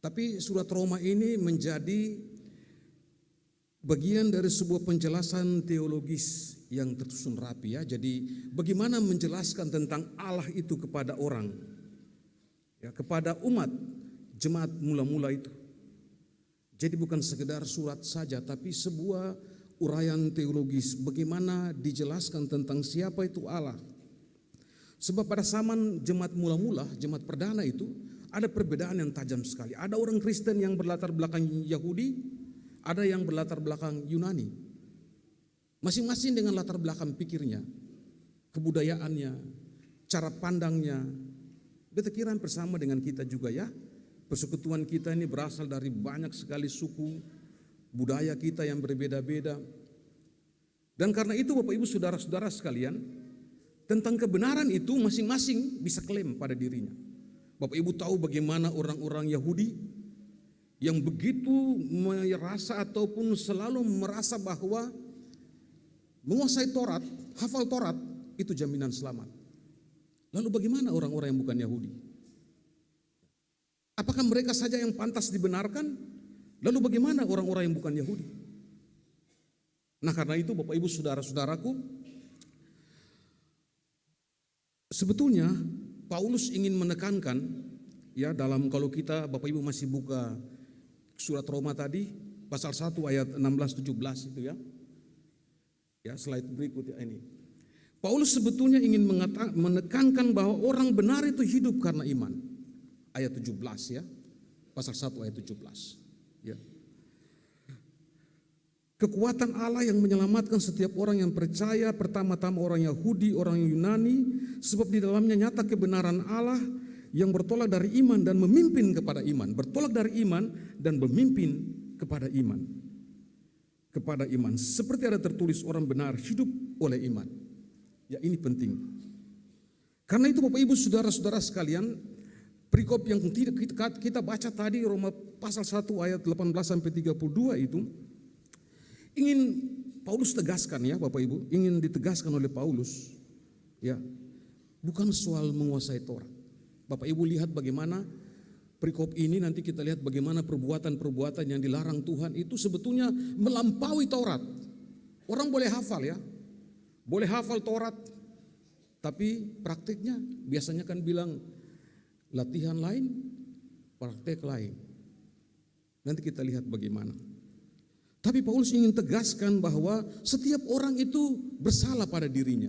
Tapi surat Roma ini menjadi bagian dari sebuah penjelasan teologis yang tersusun rapi ya. Jadi bagaimana menjelaskan tentang Allah itu kepada orang, ya, kepada umat jemaat mula-mula itu. Jadi bukan sekedar surat saja, tapi sebuah uraian teologis bagaimana dijelaskan tentang siapa itu Allah. Sebab pada zaman jemaat mula-mula, jemaat perdana itu ada perbedaan yang tajam sekali. Ada orang Kristen yang berlatar belakang Yahudi, ada yang berlatar belakang Yunani. Masing-masing dengan latar belakang pikirnya, kebudayaannya, cara pandangnya. Berpikiran bersama dengan kita juga ya. Persekutuan kita ini berasal dari banyak sekali suku, budaya kita yang berbeda-beda. Dan karena itu Bapak Ibu saudara-saudara sekalian, tentang kebenaran itu masing-masing bisa klaim pada dirinya. Bapak Ibu tahu bagaimana orang-orang Yahudi yang begitu merasa ataupun selalu merasa bahwa menguasai Taurat, hafal Taurat itu jaminan selamat. Lalu bagaimana orang-orang yang bukan Yahudi? Apakah mereka saja yang pantas dibenarkan? Lalu bagaimana orang-orang yang bukan Yahudi? Nah karena itu Bapak Ibu saudara-saudaraku, sebetulnya Paulus ingin menekankan ya dalam kalau kita Bapak Ibu masih buka surat Roma tadi pasal 1 ayat 16-17 itu ya. Ya slide berikut ya ini. Paulus sebetulnya ingin menekankan bahwa orang benar itu hidup karena iman. Ayat 17 ya. Pasal 1 ayat 17. Ya. Kekuatan Allah yang menyelamatkan setiap orang yang percaya, pertama-tama orang Yahudi, orang Yunani, sebab di dalamnya nyata kebenaran Allah yang bertolak dari iman dan memimpin kepada iman. Bertolak dari iman dan memimpin kepada iman. Kepada iman. Seperti ada tertulis orang benar hidup oleh iman. Ya ini penting. Karena itu Bapak Ibu saudara-saudara sekalian, perikop yang kita baca tadi Roma pasal 1 ayat 18-32 itu ingin Paulus tegaskan ya Bapak Ibu, ingin ditegaskan oleh Paulus ya, bukan soal menguasai Taurat. Bapak Ibu lihat bagaimana perikop ini, nanti kita lihat bagaimana perbuatan-perbuatan yang dilarang Tuhan itu sebetulnya melampaui Taurat. Orang boleh hafal ya, boleh hafal Taurat, tapi praktiknya biasanya kan bilang latihan lain, praktek lain. Nanti kita lihat bagaimana. Tapi Paulus ingin tegaskan bahwa setiap orang itu bersalah pada dirinya.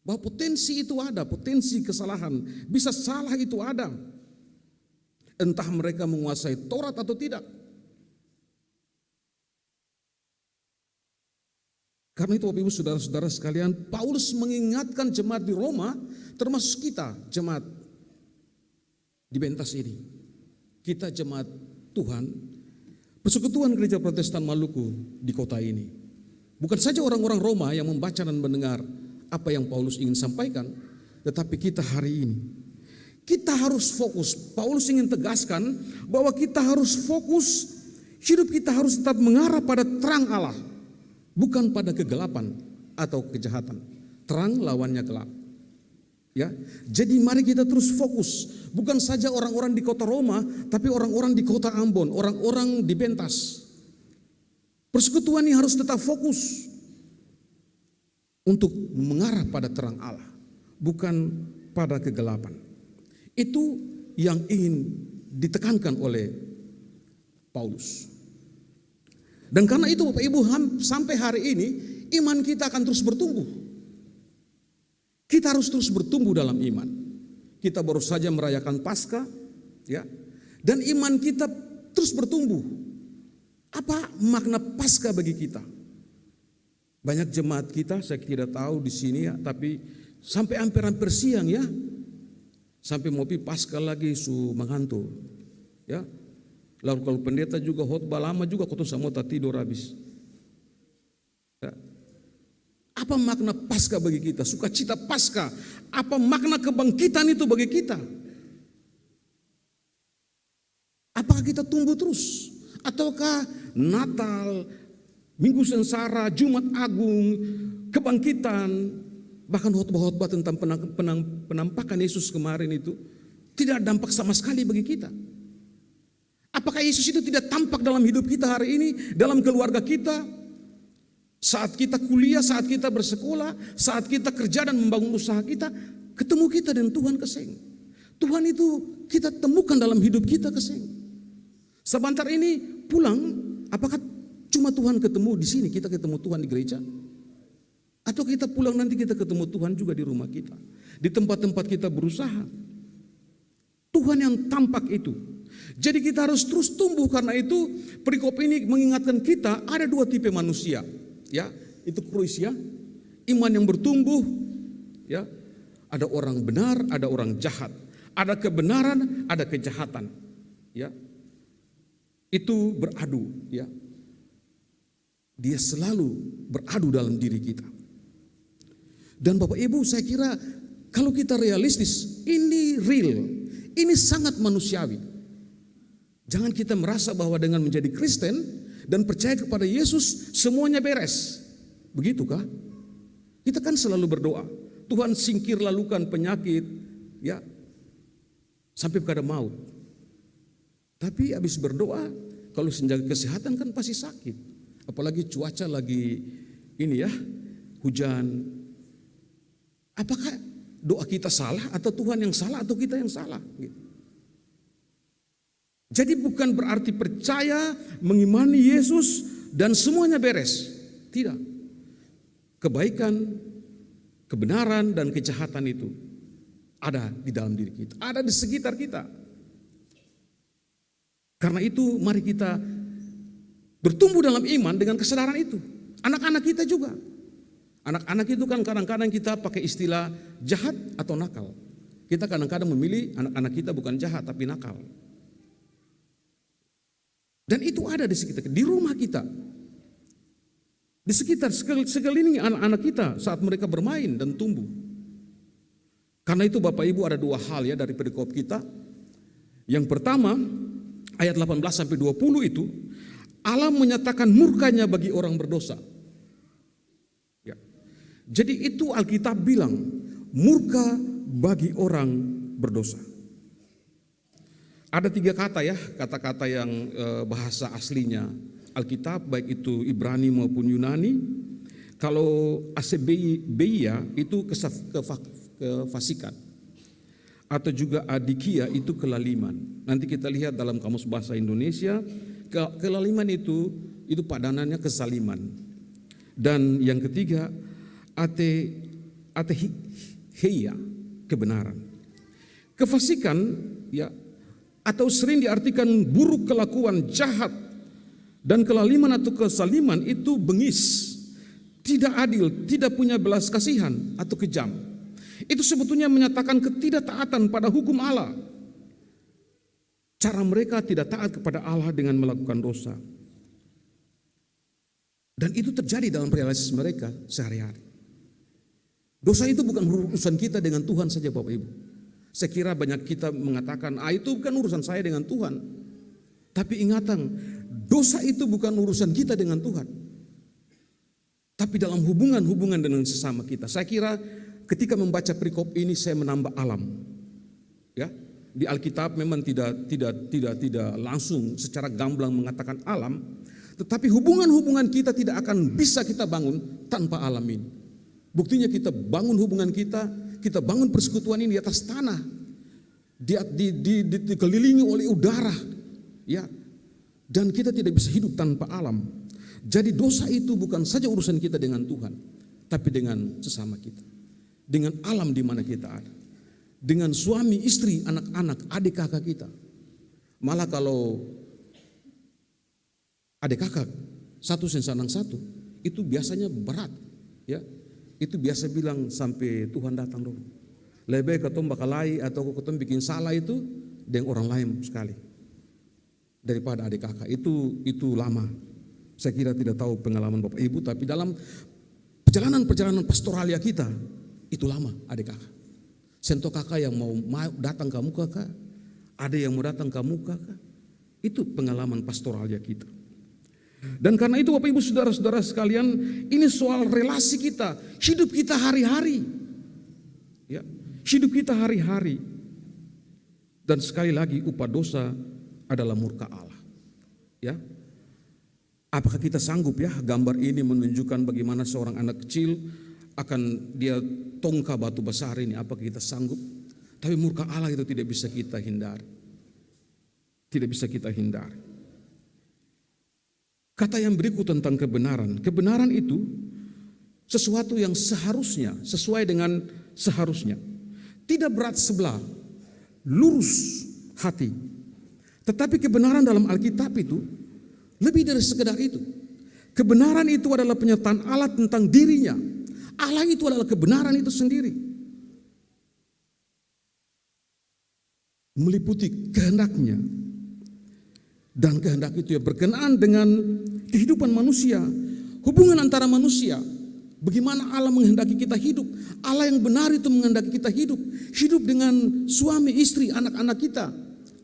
Bahwa potensi itu ada, potensi kesalahan. Bisa salah itu ada. Entah mereka menguasai Taurat atau tidak. Karena itu Bapak Ibu saudara-saudara sekalian, Paulus mengingatkan jemaat di Roma, termasuk kita jemaat di Bentas ini. Kita jemaat Tuhan, Persekutuan Gereja Protestan Maluku di kota ini. Bukan saja orang-orang Roma yang membaca dan mendengar apa yang Paulus ingin sampaikan, tetapi kita hari ini. Kita harus fokus. Paulus ingin tegaskan bahwa kita harus fokus, hidup kita harus tetap mengarah pada terang Allah, bukan pada kegelapan atau kejahatan. Terang lawannya gelap. Ya, jadi mari kita terus fokus, bukan saja orang-orang di kota Roma, tapi orang-orang di kota Ambon, orang-orang di Bentas. Persekutuan ini harus tetap fokus untuk mengarah pada terang Allah, bukan pada kegelapan. Itu yang ingin ditekankan oleh Paulus. Dan karena itu Bapak Ibu, sampai hari ini iman kita akan terus bertumbuh. Kita harus terus bertumbuh dalam iman. Kita baru saja merayakan Paskah, ya, dan iman kita terus bertumbuh. Apa makna Paskah bagi kita? Banyak jemaat kita, saya tidak tahu di sini ya, tapi sampai hampir siang ya, sampai mau Paskah lagi su mengantuk, ya. Lalu kalau pendeta juga khotbah lama juga, kau tuh sama tidur habis. Ya. Apa makna Paskah bagi kita? Sukacita Paskah. Apa makna kebangkitan itu bagi kita? Apakah kita tumbuh terus? Ataukah Natal, Minggu Sengsara, Jumat Agung, kebangkitan, bahkan khotbah-khotbah tentang penampakan Yesus kemarin itu tidak dampak sama sekali bagi kita? Apakah Yesus itu tidak tampak dalam hidup kita hari ini, dalam keluarga kita? Saat kita kuliah, saat kita bersekolah, saat kita kerja dan membangun usaha kita, ketemu kita dengan Tuhan keseng. Tuhan itu kita temukan dalam hidup kita keseng. Sebentar ini pulang, apakah cuma Tuhan ketemu di sini, kita ketemu Tuhan di gereja? Atau kita pulang nanti kita ketemu Tuhan juga di rumah kita, di tempat-tempat kita berusaha. Tuhan yang tampak itu. Jadi kita harus terus tumbuh, karena itu perikop ini mengingatkan kita ada dua tipe manusia. Ya, itu Kroasia, iman yang bertumbuh, ya. Ada orang benar, ada orang jahat. Ada kebenaran, ada kejahatan. Ya. Itu beradu, ya. Dia selalu beradu dalam diri kita. Dan Bapak Ibu, saya kira kalau kita realistis, ini real, ini sangat manusiawi. Jangan kita merasa bahwa dengan menjadi Kristen dan percaya kepada Yesus semuanya beres. Begitukah? Kita kan selalu berdoa, Tuhan singkir lalukan penyakit, ya, sampai kepada maut. Tapi habis berdoa, kalau menjaga kesehatan kan pasti sakit. Apalagi cuaca lagi ini ya, hujan. Apakah doa kita salah, atau Tuhan yang salah, atau kita yang salah? Gitu. Jadi bukan berarti percaya, mengimani Yesus dan semuanya beres. Tidak. Kebaikan, kebenaran dan kejahatan itu ada di dalam diri kita, ada di sekitar kita. Karena itu mari kita bertumbuh dalam iman dengan kesadaran itu. Anak-anak kita juga. Anak-anak itu kan kadang-kadang kita pakai istilah jahat atau nakal. Kita kadang-kadang memilih anak-anak kita bukan jahat tapi nakal. Dan itu ada di sekitar, di rumah kita, di sekitar sekeliling anak-anak kita saat mereka bermain dan tumbuh. Karena itu Bapak Ibu, ada dua hal ya dari perikop kita. Yang pertama, ayat 18 sampai 20 itu, Allah menyatakan murkanya bagi orang berdosa. Ya. Jadi itu Alkitab bilang, murka bagi orang berdosa. Ada tiga kata ya, kata-kata yang bahasa aslinya Alkitab, baik itu Ibrani maupun Yunani. Kalau asebeia itu kefasikan, atau juga adikia itu kelaliman. Nanti kita lihat dalam kamus bahasa Indonesia, kelaliman itu padanannya kesaliman. Dan yang ketiga ateheia, kebenaran. Kefasikan ya, atau sering diartikan buruk kelakuan, jahat, dan kelaliman atau kesaliman itu bengis, tidak adil, tidak punya belas kasihan atau kejam. Itu sebetulnya menyatakan ketidaktaatan pada hukum Allah. Cara mereka tidak taat kepada Allah dengan melakukan dosa. Dan itu terjadi dalam realitas mereka sehari-hari. Dosa itu bukan urusan kita dengan Tuhan saja Bapak Ibu. Saya kira banyak kita mengatakan, itu bukan urusan saya dengan Tuhan. Tapi ingatan, dosa itu bukan urusan kita dengan Tuhan. Tapi dalam hubungan dengan sesama kita. Saya kira ketika membaca perikop ini saya menambah alam. Ya, di Alkitab memang tidak langsung secara gamblang mengatakan alam, tetapi hubungan kita tidak akan bisa kita bangun tanpa alam ini. Buktinya kita bangun hubungan kita bangun persekutuan ini di atas tanah, dikelilingi oleh udara, ya, dan kita tidak bisa hidup tanpa alam. Jadi dosa itu bukan saja urusan kita dengan Tuhan, tapi dengan sesama kita, dengan alam di mana kita ada, dengan suami, istri, anak-anak, adik kakak kita. Malah kalau adik kakak satu sensanang satu, itu biasanya berat, ya. Itu biasa bilang sampai Tuhan datang dulu. Lebih ketemu bakalai atau ketemu bikin salah itu dengan orang lain sekali daripada adik kakak. Itu lama. Saya kira tidak tahu pengalaman Bapak Ibu, tapi dalam perjalanan pastoralia kita itu lama adik kakak. Sentuh kakak yang mau datang kamu kakak, ada yang mau datang kamu kakak. Itu pengalaman pastoralia kita. Dan karena itu Bapak Ibu saudara-saudara sekalian, ini soal relasi kita, hidup kita hari-hari. Ya, hidup kita hari-hari. Dan sekali lagi upah dosa adalah murka Allah. Ya, apakah kita sanggup ya? Gambar ini menunjukkan bagaimana seorang anak kecil akan dia tongka batu besar ini. Apakah kita sanggup? Tapi murka Allah itu tidak bisa kita hindari. Tidak bisa kita hindari. Kata yang berikut tentang kebenaran. Kebenaran itu sesuatu yang seharusnya, sesuai dengan seharusnya. Tidak berat sebelah, lurus hati. Tetapi kebenaran dalam Alkitab itu lebih dari sekedar itu. Kebenaran itu adalah penyertaan Allah tentang dirinya. Allah itu adalah kebenaran itu sendiri. Meliputi kehendaknya. Dan kehendak itu ya berkenaan dengan kehidupan manusia. Hubungan antara manusia. Bagaimana Allah menghendaki kita hidup. Allah yang benar itu menghendaki kita hidup. Hidup dengan suami, istri, anak-anak kita.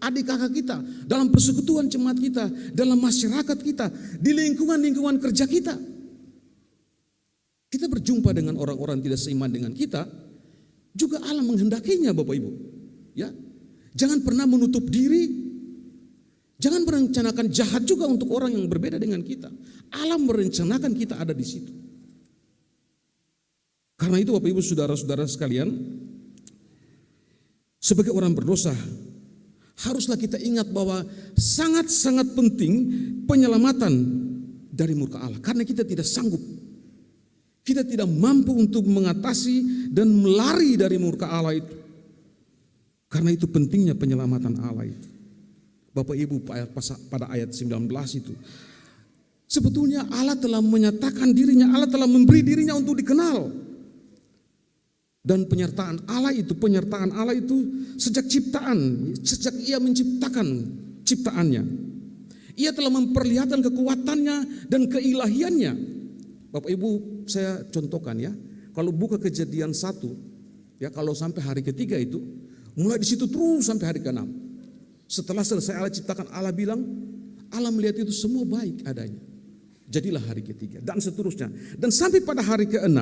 Adik kakak kita. Dalam persekutuan jemaat kita. Dalam masyarakat kita. Di lingkungan-lingkungan kerja kita. Kita berjumpa dengan orang-orang tidak seiman dengan kita. Juga Allah menghendakinya Bapak Ibu. Ya, jangan pernah menutup diri. Jangan merencanakan jahat juga untuk orang yang berbeda dengan kita. Allah merencanakan kita ada di situ. Karena itu Bapak Ibu saudara-saudara sekalian, sebagai orang berdosa, haruslah kita ingat bahwa sangat-sangat penting penyelamatan dari murka Allah. Karena kita tidak sanggup. Kita tidak mampu untuk mengatasi dan melari dari murka Allah itu. Karena itu pentingnya penyelamatan Allah itu. Bapak Ibu pada ayat 19 itu. Sebetulnya Allah telah menyatakan dirinya, Allah telah memberi dirinya untuk dikenal. Dan penyertaan Allah itu sejak ciptaan, sejak Ia menciptakan ciptaannya. Ia telah memperlihatkan kekuatannya dan keilahiannya. Bapak Ibu saya contohkan ya, kalau buka Kejadian 1, ya kalau sampai hari ketiga itu, mulai di situ terus sampai hari ke-6. Setelah selesai Allah ciptakan, Allah bilang, Allah melihat itu semua baik adanya. Jadilah hari ketiga dan seterusnya. Dan sampai pada hari ke-6,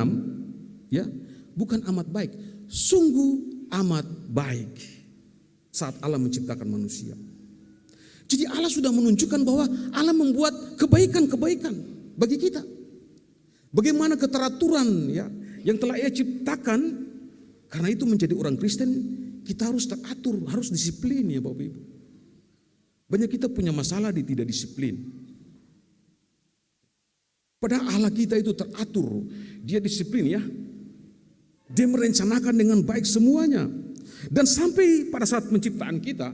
ya, bukan amat baik, sungguh amat baik saat Allah menciptakan manusia. Jadi Allah sudah menunjukkan bahwa Allah membuat kebaikan-kebaikan bagi kita. Bagaimana keteraturan ya yang telah Ia ciptakan. Karena itu menjadi orang Kristen kita harus teratur, harus disiplin ya Bapak Ibu. Banyak kita punya masalah di tidak disiplin. Padahal Allah kita itu teratur, Dia disiplin ya. Dia merencanakan dengan baik semuanya. Dan sampai pada saat penciptaan kita,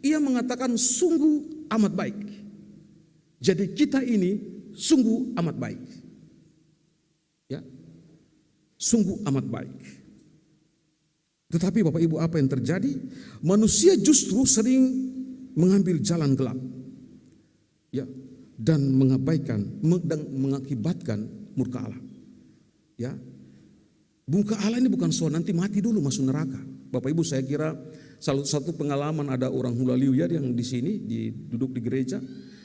Ia mengatakan sungguh amat baik. Jadi kita ini sungguh amat baik. Ya. Sungguh amat baik. Tetapi Bapak Ibu apa yang terjadi? Manusia justru sering mengambil jalan gelap. Ya, dan mengabaikan dan mengakibatkan murka Allah. Ya. Murka Allah ini bukan soal nanti mati dulu masuk neraka. Bapak Ibu saya kira salah satu pengalaman ada orang Hula Liu ya yang di sini duduk di gereja.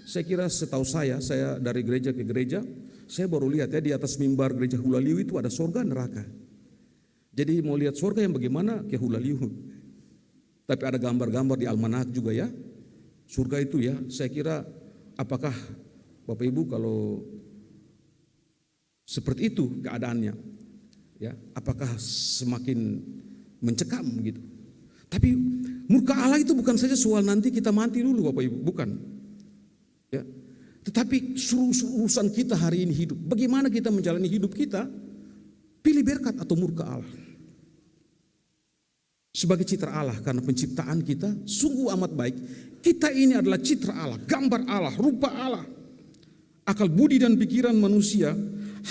Saya kira setahu saya dari gereja ke gereja, saya baru lihat ya di atas mimbar gereja Hula Liu itu ada surga neraka. Jadi mau lihat surga yang bagaimana ke Hula Liu. Tapi ada gambar-gambar di almanak juga ya. Surga itu ya, saya kira apakah Bapak Ibu kalau seperti itu keadaannya, ya, apakah semakin mencekam gitu? Tapi murka Allah itu bukan saja soal nanti kita mati dulu Bapak Ibu, bukan. Ya, tetapi urusan kita hari ini hidup. Bagaimana kita menjalani hidup kita? Pilih berkat atau murka Allah. Sebagai citra Allah karena penciptaan kita sungguh amat baik. Kita ini adalah citra Allah, gambar Allah, rupa Allah. Akal budi dan pikiran manusia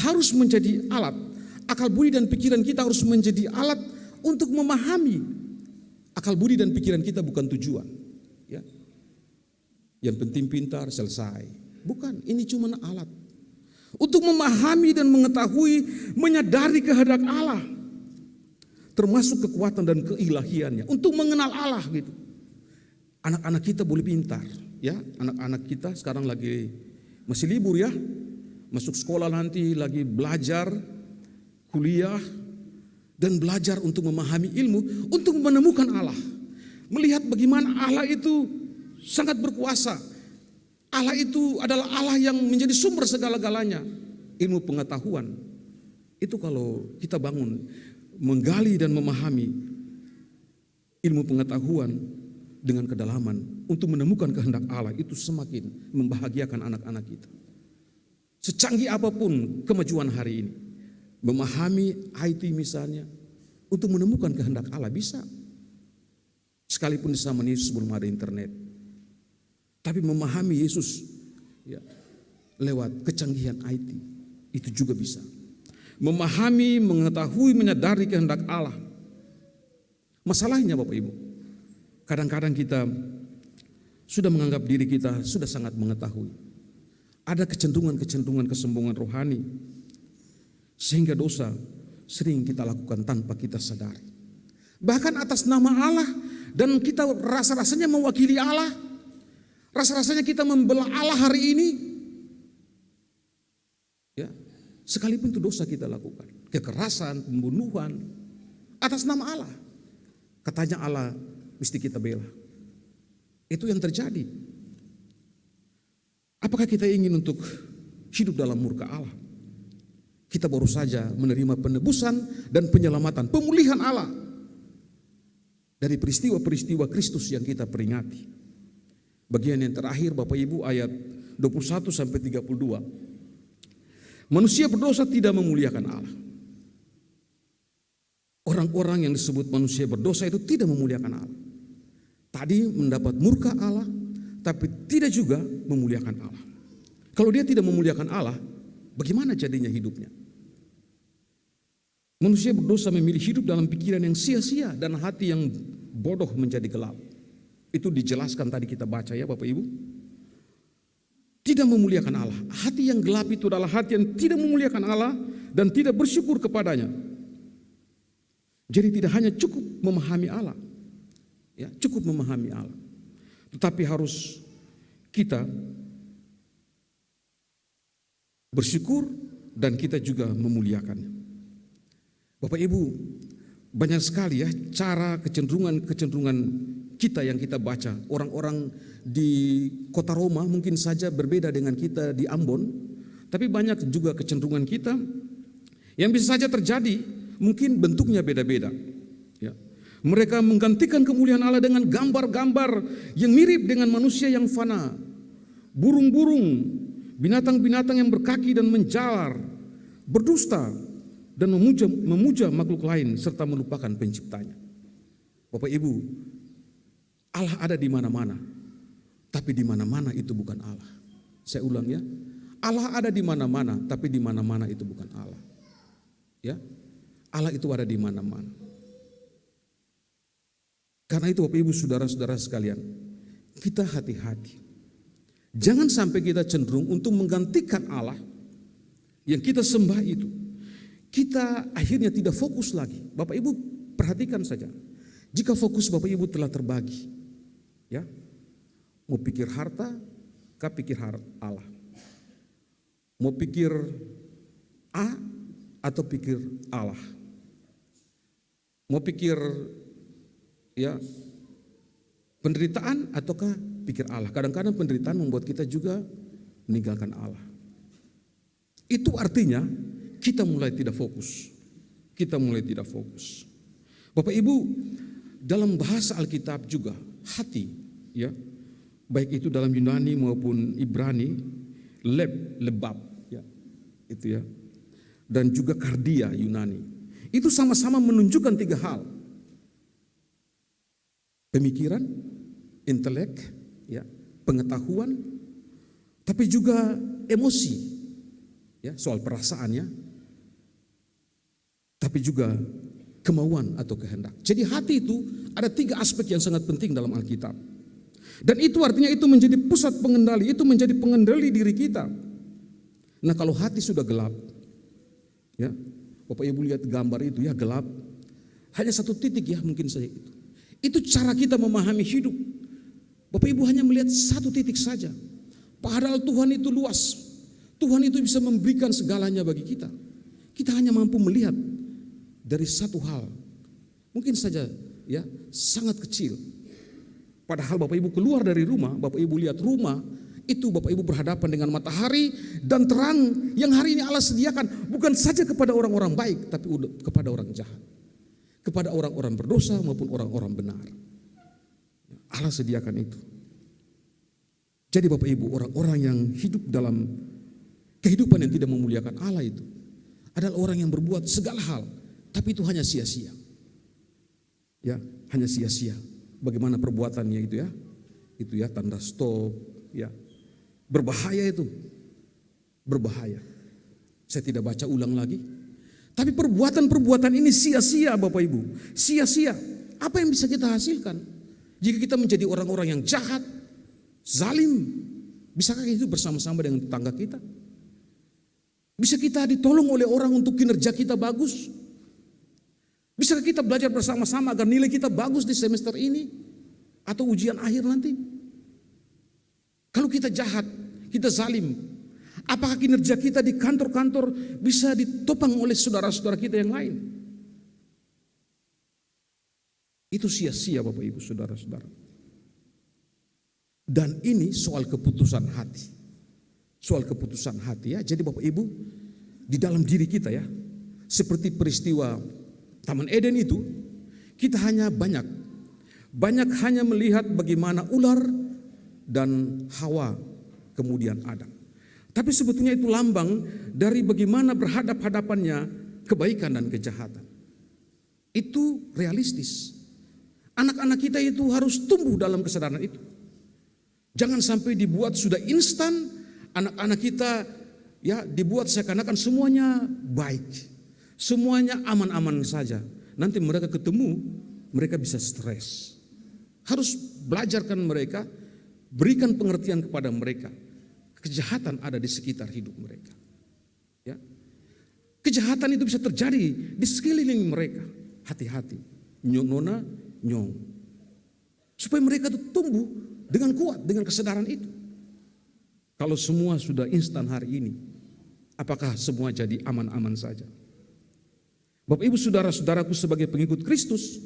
harus menjadi alat. Akal budi dan pikiran kita harus menjadi alat untuk memahami. Akal budi dan pikiran kita bukan tujuan. Ya. Yang penting pintar, selesai. Bukan, ini cuma alat. Untuk memahami dan mengetahui, menyadari kehendak Allah. Termasuk kekuatan dan keilahiannya. Untuk mengenal Allah gitu. Anak-anak kita boleh pintar. Ya, anak-anak kita sekarang lagi masih libur ya. Masuk sekolah nanti lagi belajar, kuliah. Dan belajar untuk memahami ilmu. Untuk menemukan Allah. Melihat bagaimana Allah itu sangat berkuasa. Allah itu adalah Allah yang menjadi sumber segala-galanya. Ilmu pengetahuan. Itu kalau kita bangun, menggali dan memahami ilmu pengetahuan dengan kedalaman untuk menemukan kehendak Allah, itu semakin membahagiakan anak-anak kita. Secanggih apapun kemajuan hari ini, memahami IT misalnya, untuk menemukan kehendak Allah bisa. Sekalipun di zaman Yesus belum ada internet. Tapi memahami Yesus ya, lewat kecanggihan IT, itu juga bisa. Memahami, mengetahui, menyadari kehendak Allah. Masalahnya Bapak Ibu, kadang-kadang kita sudah menganggap diri kita sudah sangat mengetahui. Ada kecenderungan-kecenderungan kesombongan rohani, sehingga dosa sering kita lakukan tanpa kita sadari. Bahkan atas nama Allah, dan kita rasa-rasanya mewakili Allah, rasa-rasanya kita membela Allah hari ini. Ya, sekalipun itu dosa kita lakukan, kekerasan, pembunuhan atas nama Allah. Katanya Allah mesti kita bela. Itu yang terjadi. Apakah kita ingin untuk hidup dalam murka Allah? Kita baru saja menerima penebusan dan penyelamatan, pemulihan Allah dari peristiwa-peristiwa Kristus yang kita peringati. Bagian yang terakhir Bapak Ibu ayat 21 sampai 32. Manusia berdosa tidak memuliakan Allah. Orang-orang yang disebut manusia berdosa itu tidak memuliakan Allah. Tadi mendapat murka Allah, tapi tidak juga memuliakan Allah. Kalau dia tidak memuliakan Allah, bagaimana jadinya hidupnya? Manusia berdosa memilih hidup dalam pikiran yang sia-sia dan hati yang bodoh menjadi gelap. Itu dijelaskan tadi kita baca ya Bapak Ibu. Tidak memuliakan Allah. Hati yang gelap itu adalah hati yang tidak memuliakan Allah dan tidak bersyukur kepadanya. Jadi tidak hanya cukup memahami Allah, ya, cukup memahami Allah, tetapi harus kita bersyukur dan kita juga memuliakannya. Bapak Ibu, banyak sekali ya cara kecenderungan kita yang kita baca. Orang-orang di kota Roma mungkin saja berbeda dengan kita di Ambon, tapi banyak juga kecenderungan kita yang bisa saja terjadi. Mungkin bentuknya beda-beda. Ya. Mereka menggantikan kemuliaan Allah dengan gambar-gambar yang mirip dengan manusia yang fana. Burung-burung, binatang-binatang yang berkaki dan menjalar, berdusta dan memuja makhluk lain serta melupakan penciptanya. Bapak Ibu, Allah ada di mana-mana, tapi di mana-mana itu bukan Allah. Saya ulang ya, Allah ada di mana-mana, tapi di mana-mana itu bukan Allah. Ya. Allah itu ada di mana-mana. Karena itu Bapak Ibu saudara-saudara sekalian, kita hati-hati. Jangan sampai kita cenderung untuk menggantikan Allah yang kita sembah itu. Kita akhirnya tidak fokus lagi. Bapak Ibu perhatikan saja. Jika fokus Bapak Ibu telah terbagi, ya, mau pikir harta, kah pikir Allah. Mau pikir A atau pikir Allah. Mau pikir ya penderitaan ataukah pikir Allah. Kadang-kadang penderitaan membuat kita juga meninggalkan Allah. Itu artinya kita mulai tidak fokus. Kita mulai tidak fokus. Bapak Ibu, dalam bahasa Alkitab juga hati ya, baik itu dalam Yunani maupun Ibrani, lebab ya, itu ya. Dan juga kardia Yunani. Itu sama-sama menunjukkan tiga hal. Pemikiran, intelek, ya, pengetahuan, tapi juga emosi, ya, soal perasaannya, tapi juga kemauan atau kehendak. Jadi hati itu ada tiga aspek yang sangat penting dalam Alkitab. Dan itu artinya itu menjadi pusat pengendali, itu menjadi pengendali diri kita. Nah kalau hati sudah gelap, ya, Bapak Ibu lihat gambar itu ya, gelap. Hanya satu titik ya mungkin saja itu. Itu cara kita memahami hidup. Bapak Ibu hanya melihat satu titik saja. Padahal Tuhan itu luas. Tuhan itu bisa memberikan segalanya bagi kita. Kita hanya mampu melihat dari satu hal. Mungkin saja ya sangat kecil. Padahal Bapak Ibu keluar dari rumah, Bapak Ibu lihat rumah Itu Bapak Ibu berhadapan dengan matahari dan terang yang hari ini Allah sediakan bukan saja kepada orang-orang baik, tapi kepada orang jahat, kepada orang-orang berdosa maupun orang-orang benar. Allah sediakan itu. Jadi Bapak Ibu, orang-orang yang hidup dalam kehidupan yang tidak memuliakan Allah itu adalah orang yang berbuat segala hal, tapi itu hanya sia-sia. Ya, hanya sia-sia. Bagaimana perbuatannya itu ya? Itu ya tanda stop, ya. Berbahaya itu. Berbahaya. Saya tidak baca ulang lagi. Tapi perbuatan-perbuatan ini sia-sia Bapak Ibu. Sia-sia. Apa yang bisa kita hasilkan? Jika kita menjadi orang-orang yang jahat, zalim, bisakah itu bersama-sama dengan tetangga kita? Bisa kita ditolong oleh orang untuk kinerja kita bagus? Bisakah kita belajar bersama-sama agar nilai kita bagus di semester ini? Atau ujian akhir nanti? Kalau kita jahat, kita zalim, apakah kinerja kita di kantor-kantor bisa ditopang oleh saudara-saudara kita yang lain? Itu sia-sia Bapak Ibu saudara-saudara. Dan ini soal keputusan hati. Soal keputusan hati ya. Jadi Bapak Ibu, di dalam diri kita ya, seperti peristiwa Taman Eden itu, kita hanya banyak hanya melihat bagaimana ular dan Hawa kemudian Adam. Tapi sebetulnya itu lambang dari bagaimana berhadap-hadapannya kebaikan dan kejahatan. Itu realistis. Anak-anak kita itu harus tumbuh dalam kesadaran itu. Jangan sampai dibuat sudah instan, anak-anak kita ya dibuat seakan-akan semuanya baik. Semuanya aman-aman saja. Nanti mereka ketemu, mereka bisa stres. Harus belajarkan mereka, berikan pengertian kepada mereka. Kejahatan ada di sekitar hidup mereka. Ya. Kejahatan itu bisa terjadi di sekeliling mereka. Hati-hati. Nona, nyong. Supaya mereka itu tumbuh dengan kuat, dengan kesadaran itu. Kalau semua sudah instan hari ini, apakah semua jadi aman-aman saja? Bapak Ibu saudara-saudaraku sebagai pengikut Kristus,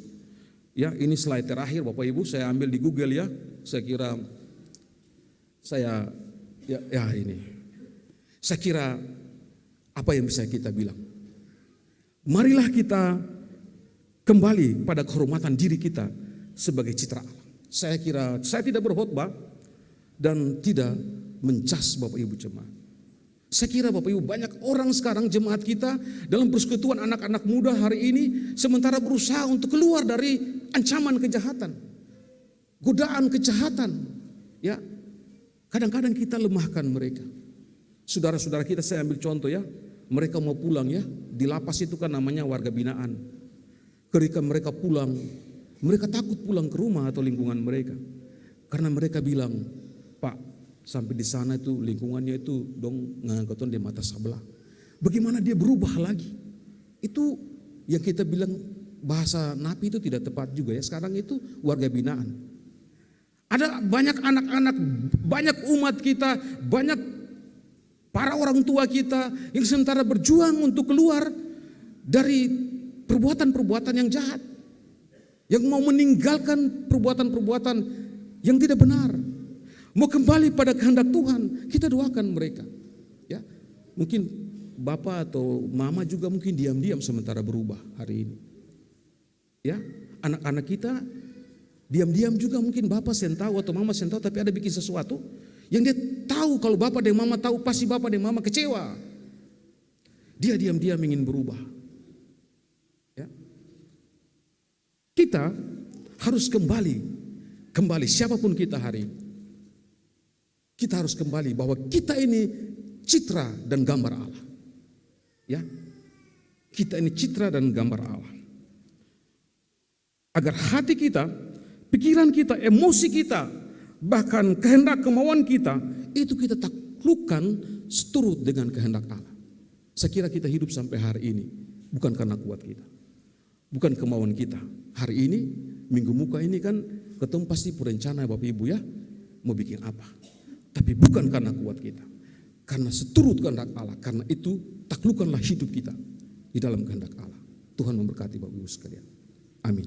ya ini slide terakhir Bapak Ibu, saya ambil di Google ya. Saya kira ini. Saya kira apa yang bisa kita bilang? Marilah kita kembali pada kehormatan diri kita sebagai citra Allah. Saya kira saya tidak berkhotbah dan tidak mencas Bapak Ibu jemaat. Saya kira Bapak Ibu banyak orang sekarang jemaat kita dalam persekutuan anak-anak muda hari ini sementara berusaha untuk keluar dari ancaman kejahatan, godaan kejahatan. Ya, kadang-kadang kita lemahkan mereka. Saudara-saudara kita saya ambil contoh ya, mereka mau pulang ya, di lapas itu kan namanya warga binaan. Ketika mereka pulang, mereka takut pulang ke rumah atau lingkungan mereka. Karena mereka bilang, Pak, sampai di sana itu lingkungannya itu dong ngangkoton di mata sebelah. Bagaimana dia berubah lagi? Itu yang kita bilang bahasa napi itu tidak tepat juga ya. Sekarang itu warga binaan. Ada banyak anak-anak, banyak umat kita, banyak para orang tua kita yang sementara berjuang untuk keluar dari perbuatan-perbuatan yang jahat. Yang mau meninggalkan perbuatan-perbuatan yang tidak benar. Mau kembali pada kehendak Tuhan, kita doakan mereka. Ya, mungkin bapak atau mama juga mungkin diam-diam sementara berubah hari ini. Ya, anak-anak kita diam-diam juga mungkin bapak sen tahu atau mama sen tahu, tapi ada bikin sesuatu yang dia tahu kalau bapak dan mama tahu pasti bapak dan mama kecewa. Dia diam-diam ingin berubah. Ya. Kita harus kembali siapapun kita hari ini. Kita harus kembali bahwa kita ini citra dan gambar Allah. Ya. Kita ini citra dan gambar Allah. Agar hati kita, pikiran kita, emosi kita, bahkan kehendak kemauan kita, itu kita taklukkan seturut dengan kehendak Allah. Saya kira kita hidup sampai hari ini bukan karena kuat kita, bukan kemauan kita. Hari ini, minggu muka ini kan ketemu pasti perencana Bapak Ibu ya, mau bikin apa. Tapi bukan karena kuat kita, karena seturut kehendak Allah. Karena itu taklukkanlah hidup kita di dalam kehendak Allah. Tuhan memberkati Bapak Ibu sekalian. Amin.